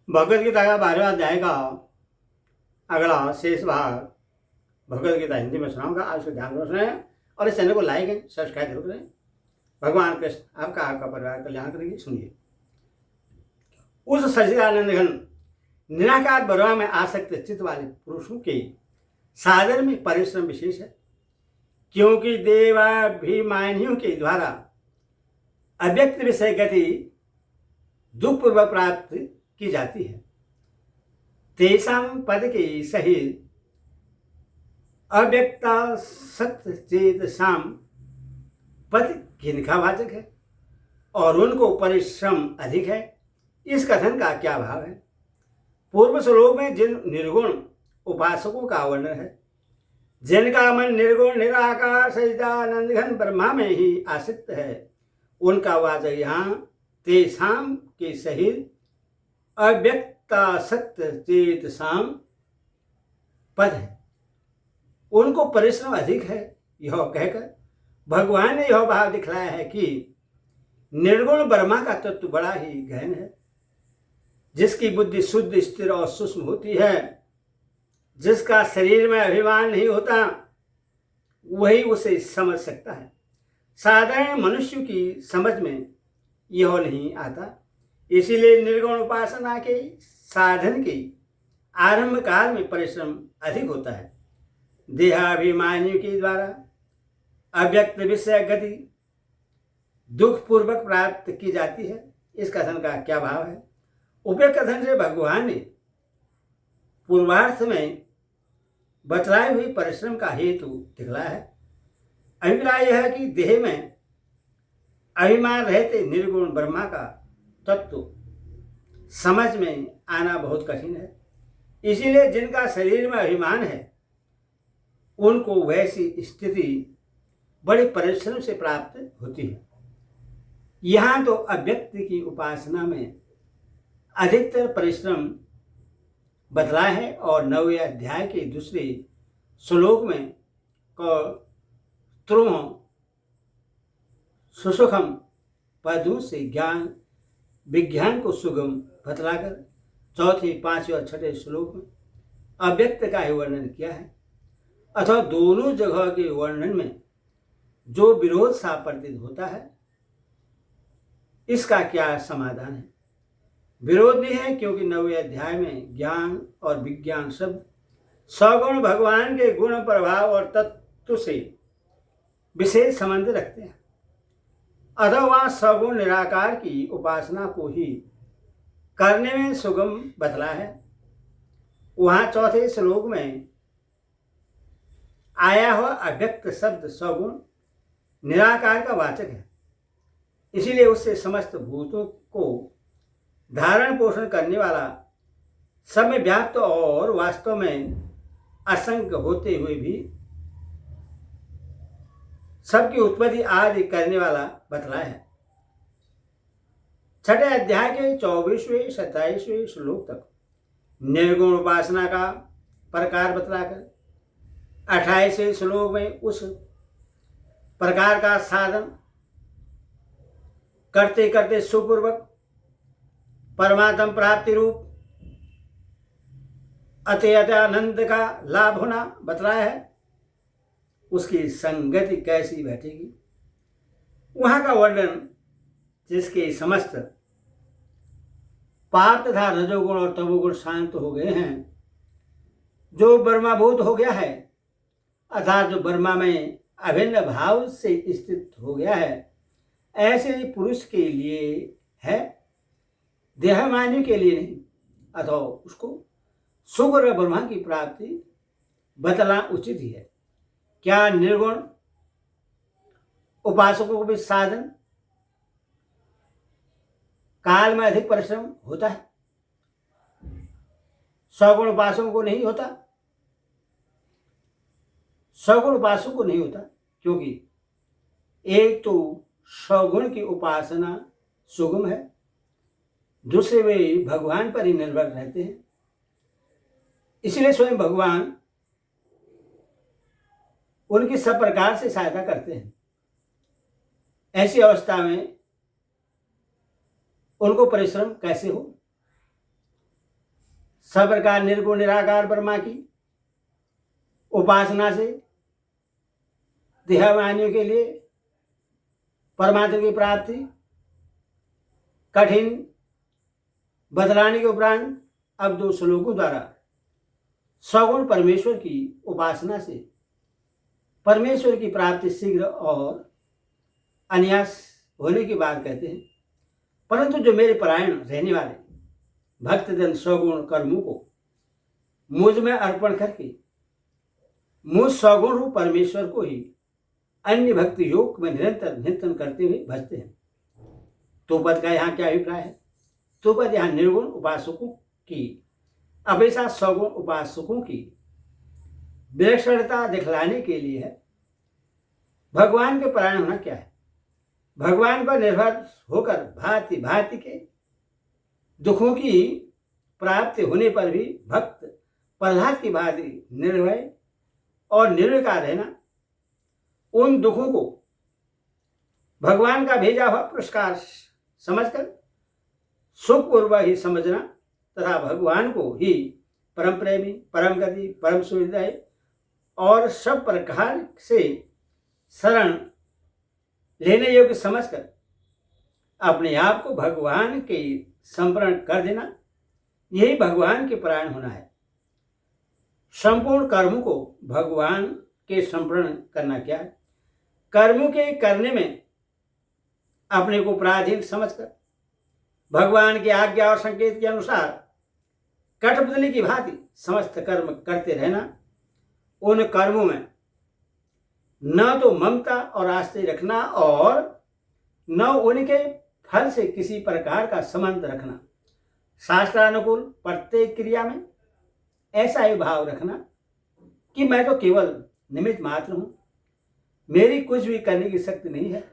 भगवद गीता का 12वां अध्याय का अगला शेष भाग भगवद गीता हिंदी में सुनाऊंगा। आप इसको ध्यान सुने और इस चैनल को लाइक एंड सब्सक्राइब जरूर करें। भगवान कृष्ण आपका परिवार कल्याण करेंगे। सुनिए। उस सच्चिदानंद घन निराकार ब्रह्म में आसक्त चित्त वाले पुरुषों के साधन में परिश्रम विशेष है, क्योंकि देवाभिमानियों के द्वारा अव्यक्त विषय गति दुखपूर्वक प्राप्त की जाती है। तेषां पद के सहित अव्यक्ता सत्य चेत शाम पद किनका वाचक है और उनको परिश्रम अधिक है। इस कथन का क्या भाव है? पूर्व श्लोक में जिन निर्गुण उपासकों का वर्णन है, जिनका मन निर्गुण निराकार सच्चिदानंद घन ब्रह्मा में ही आसक्त है, उनका वाचक यहाँ तेषां के सहित अव्यक्ता सत्य चेत शाम पद है, उनको परिश्रम अधिक है। यह कहकर भगवान ने यह भाव दिखलाया है कि निर्गुण ब्रह्मा का तत्व बड़ा ही गहन है, जिसकी बुद्धि शुद्ध स्थिर और सूक्ष्म होती है, जिसका शरीर में अभिमान नहीं होता, वही उसे समझ सकता है। साधारण मनुष्य की समझ में यह नहीं आता। इसीलिए निर्गुण उपासना के साधन के आरंभ काल में परिश्रम अधिक होता है। देहाभिमानियों के द्वारा अव्यक्त विषय गति दुखपूर्वक प्राप्त की जाती है। इस कथन का क्या भाव है? उपयुक्त कथन से भगवान ने पूर्वार्थ में बतलाए हुए परिश्रम का हेतु दिखलाया है। अभिप्राय यह है कि देह में अभिमान रहते निर्गुण ब्रह्मा का तत्व समझ में आना बहुत कठिन है। इसीलिए जिनका शरीर में अभिमान है, उनको वैसी स्थिति बड़े परिश्रम से प्राप्त होती है। यहाँ तो अव्यक्त की उपासना में अधिकतर परिश्रम बतलाया है और 9वें अध्याय के दूसरे श्लोक में त्रुह सुसुखम पदों से ज्ञान विज्ञान को सुगम बतलाकर चौथे, पांचवें और छठे श्लोक में अव्यक्त का ही वर्णन किया है। अथवा दोनों जगह के वर्णन में जो विरोध सा प्रतीत होता है, इसका क्या समाधान है? विरोध नहीं है, क्योंकि 9वें अध्याय में ज्ञान और विज्ञान शब्द सगुण भगवान के गुण प्रभाव और तत्व से विशेष संबंध रखते हैं। अतः वहाँ सगुण निराकार की उपासना को ही करने में सुगम बतला है। वहाँ चौथे श्लोक में आया हुआ अव्यक्त शब्द सगुण निराकार का वाचक है। इसीलिए उससे समस्त भूतों को धारण पोषण करने वाला, सब में व्याप्त और वास्तव में असंख्य होते हुए भी सबकी उत्पत्ति आदि करने वाला बतलाया है। छठे अध्याय के 24वें 27वें श्लोक तक निर्गुण उपासना का प्रकार बतलाकर 28वें श्लोक में उस प्रकार का साधन करते करते सुपूर्वक परमात्म प्राप्ति रूप अत्यंत का लाभ होना बतलाया है। उसकी संगति कैसी बैठेगी, वहां का वर्णन जिसके समस्त पाप तथा रजोगुण और तमोगुण शांत हो गए हैं, जो ब्रह्माभूत हो गया है, अर्थात जो ब्रह्मा में अभिन्न भाव से स्थित हो गया है, ऐसे ही पुरुष के लिए है, देहमानी के लिए नहीं। अथवा उसको सुगुण ब्रह्मा की प्राप्ति बतलाना उचित ही है। क्या निर्गुण उपासकों को भी साधन काल में अधिक परिश्रम होता है? सगुण उपासकों को नहीं होता? सगुण उपासकों को नहीं होता, क्योंकि एक तो सगुण की उपासना सुगम है, दूसरे वे भगवान पर ही निर्भर रहते हैं। इसलिए स्वयं भगवान उनकी सब प्रकार से सहायता करते हैं। ऐसी अवस्था में उनको परिश्रम कैसे हो? सब प्रकार निर्गुण निराकार ब्रह्मा की उपासना से देहाभिमानियों के लिए परमात्मा की प्राप्ति कठिन बदलाने के उपरांत अब 2 श्लोकों द्वारा सगुण परमेश्वर की उपासना से परमेश्वर की प्राप्ति शीघ्र और अनायास होने की बात कहते हैं। परंतु जो मेरे परायण रहने वाले भक्तजन सगुण कर्मों को मुझ में अर्पण करके मुझ सगुण रूप परमेश्वर को ही अन्य भक्ति योग में निरंतर नित्यन करते हुए भजते हैं। तोपद का यहाँ क्या अभिप्राय है? तोपद यहाँ निर्गुण उपासकों की अपेक्षा सगुण उपासकों की विलक्षणता दिखलाने के लिए है। भगवान के परायण होना क्या है? भगवान पर निर्भर होकर भांति भांति के दुखों की प्राप्ति होने पर भी भक्त प्रहलाद की भांति निर्भय और निर्विकार रहना, उन दुखों को भगवान का भेजा हुआ पुरस्कार समझकर सुखपूर्वक ही समझना तथा भगवान को ही परम प्रेमी, परम गति, परम सुहृदय और सब प्रकार से शरण लेने योग्य समझकर अपने आप को भगवान के समर्पण कर देना, यही भगवान के परायण होना है। संपूर्ण कर्मों को भगवान के समर्पण करना क्या है? कर्मों के करने में अपने को पराधीन समझकर भगवान की आज्ञा और संकेत के अनुसार कठपुतली की भांति समस्त कर्म करते रहना, उन कर्मों में न तो ममता और आस्था रखना और न उनके फल से किसी प्रकार का संबंध रखना। शास्त्रानुकूल प्रत्येक क्रिया में ऐसा ही भाव रखना कि मैं तो केवल निमित्त मात्र हूं, मेरी कुछ भी करने की शक्ति नहीं है।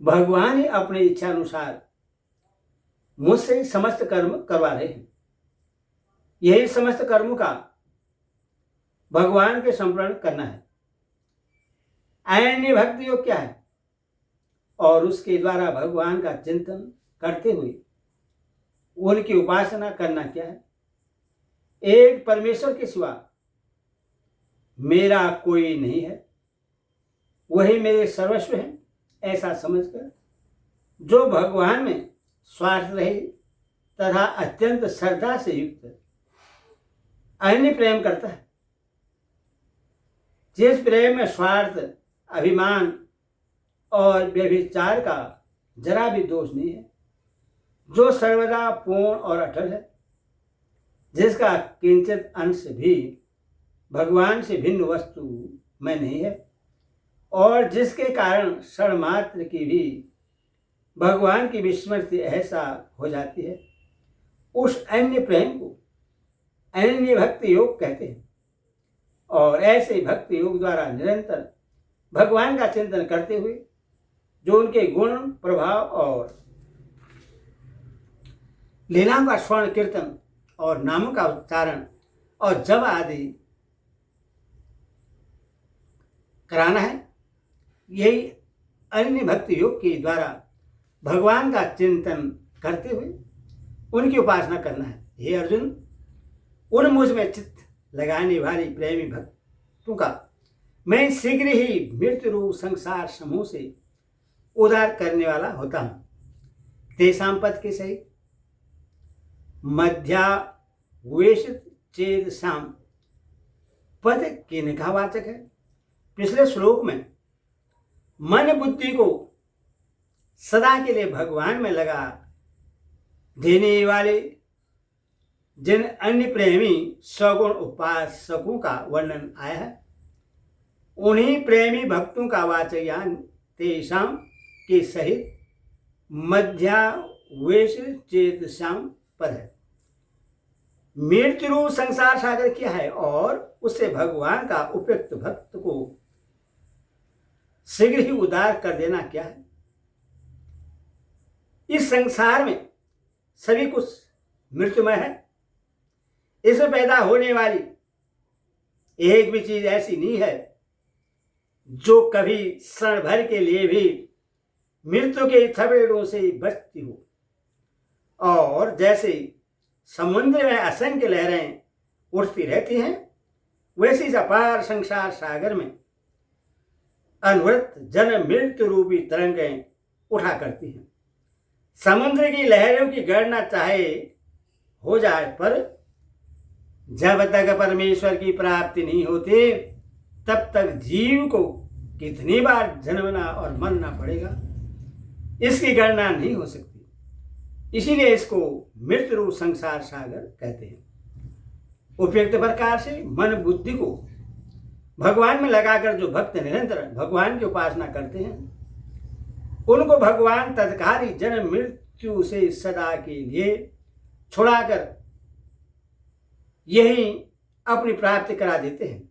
भगवान ही अपनी इच्छा अनुसार मुझसे समस्त कर्म करवा रहे हैं। यही समस्त कर्मों का भगवान के समर्पण करना है। अन्य भक्ति योग क्या है? और उसके द्वारा भगवान का चिंतन करते हुए उनकी उपासना करना क्या है? एक परमेश्वर के सिवा मेरा कोई नहीं है, वही मेरे सर्वस्व है, ऐसा समझकर जो भगवान में स्वार्थ रहे तथा अत्यंत श्रद्धा से युक्त अन्य प्रेम करता है। जिस प्रेम में स्वार्थ, अभिमान और व्यभिचार का जरा भी दोष नहीं है, जो सर्वदा पूर्ण और अटल है, जिसका किंचित अंश भी भगवान से भिन्न वस्तु में नहीं है और जिसके कारण क्षण मात्र की भी भगवान की विस्मृति ऐसा हो जाती है, उस अन्य प्रेम को अन्य भक्ति योग कहते हैं। और ऐसे भक्ति योग द्वारा निरंतर भगवान का चिंतन करते हुए जो उनके गुण, प्रभाव और लीलाओं का स्वर्ण कीर्तन और नामों का उच्चारण और जप आदि कराना है, यही अन्य भक्ति योग के द्वारा भगवान का चिंतन करते हुए उनकी उपासना करना है। हे अर्जुन, उन मुझ में चित्त लगाने वाली प्रेमी भक्तों का मैं शीघ्र ही मृत्यु रूप संसार समूह से उद्धार करने वाला होता हूं। तेषां पद के सहित मध्यावेशित चेत शाम पद किनका वाचक है? पिछले श्लोक में मन बुद्धि को सदा के लिए भगवान में लगा देने वाले जिन अन्य प्रेमी सगुण उपासकों का वर्णन आया है, उन्हीं प्रेमी भक्तों का वाचक यहाँ तेषां के सहित मध्यावेश चेतसाम पद है। मृत्यु संसार सागर क्या है और उससे भगवान का उपयुक्त भक्त को शीघ्र ही उद्धार कर देना क्या है? इस संसार में सभी कुछ मृत्युमय है। इसमें पैदा होने वाली एक भी चीज ऐसी नहीं है जो कभी क्षण भर के लिए भी मृत्यु के थपेड़ों से बचती हो। और जैसे समुद्र में असंख्य लहरें उठती रहती हैं, वैसी इस अपार संसार सागर में अनवरत जन्म मृत्यु रूपी तरंगें उठा करती हैं। समुद्र की लहरों की गणना चाहे हो जाए, पर जब तक परमेश्वर की प्राप्ति नहीं होती तब तक जीव को कितनी बार जन्मना और मरना पड़ेगा, इसकी गणना नहीं हो सकती। इसीलिए इसको मृत्यु रूप संसार सागर कहते हैं। उपयुक्त प्रकार से मन बुद्धि को भगवान में लगाकर जो भक्त निरंतर भगवान की उपासना करते हैं, उनको भगवान तत्काल ही जन्म मृत्यु से सदा के लिए छुड़ाकर यही अपनी प्राप्ति करा देते हैं,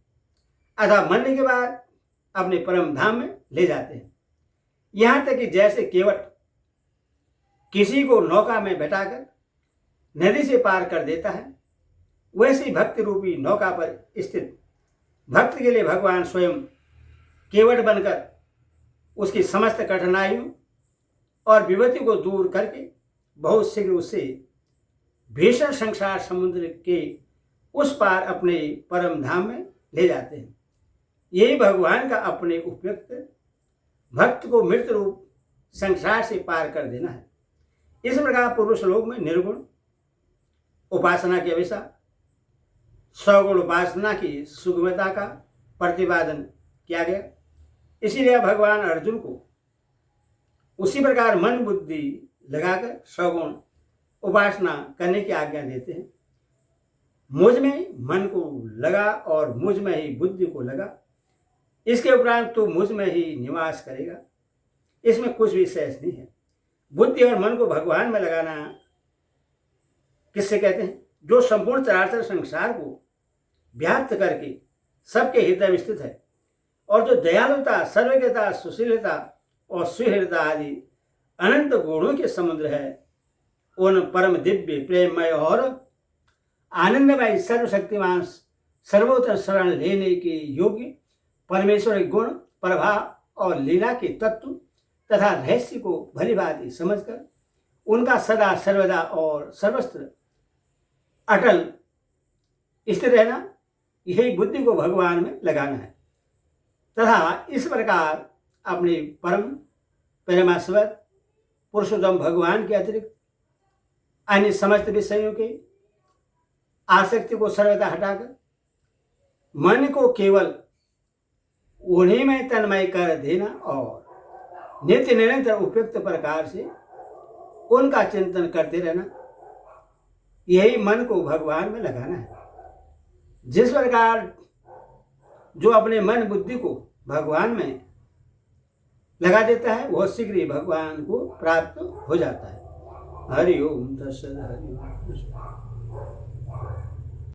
अथवा मरने के बाद अपने परम धाम में ले जाते हैं। यहाँ तक कि जैसे केवट किसी को नौका में बैठाकर नदी से पार कर देता है, वैसे भक्ति रूपी नौका पर स्थित भक्त के लिए भगवान स्वयं केवट बनकर उसकी समस्त कठिनाइयों और विपत्ति को दूर करके बहुत शीघ्र उससे भीषण संसार समुद्र के उस पार अपने परम धाम में ले जाते हैं। यही भगवान का अपने उपयुक्त भक्त को मृत्यु रूप संसार से पार कर देना है। इस प्रकार पूर्व श्लोक में निर्गुण उपासना के अनुसार सगुण उपासना की सुगमता का प्रतिपादन किया गया। इसीलिए भगवान अर्जुन को उसी प्रकार मन बुद्धि लगाकर सगुण उपासना करने की आज्ञा देते हैं। मुझ में मन को लगा और मुझ में ही बुद्धि को लगा, इसके उपरांत तो मुझ में ही निवास करेगा, इसमें कुछ भी शेष नहीं है। बुद्धि और मन को भगवान में लगाना किससे कहते हैं? जो संपूर्ण चराचर संसार को व्याप्त करके सबके हृदय में स्थित है और जो दयालुता, सर्वज्ञता, सुशीलता और सुहृदता आदि अनंत गुणों के समुद्र है, उन परम दिव्य प्रेममय और आनंदमय सर्वशक्तिमान सर्वोत्तम शरण लेने के योग्य परमेश्वर के गुण, प्रभाव और लीला के तत्व तथा रहस्य को भली भांति समझकर उनका सदा सर्वदा और सर्वत्र अटल स्थिर रहना, यही बुद्धि को भगवान में लगाना है तथा इस प्रकार अपने परम परमेश्वर पुरुषोत्तम भगवान के अतिरिक्त अन्य समस्त विषयों के आसक्ति को सर्वदा हटाकर मन को केवल उन्हीं में तन्मय कर देना और नित्य निरंतर उपयुक्त प्रकार से उनका चिंतन करते रहना, यही मन को भगवान में लगाना है। जिस प्रकार जो अपने मन बुद्धि को भगवान में लगा देता है, वह शीघ्र ही भगवान को प्राप्त हो जाता है। हरि ओम तत्सत्। हरि ओम।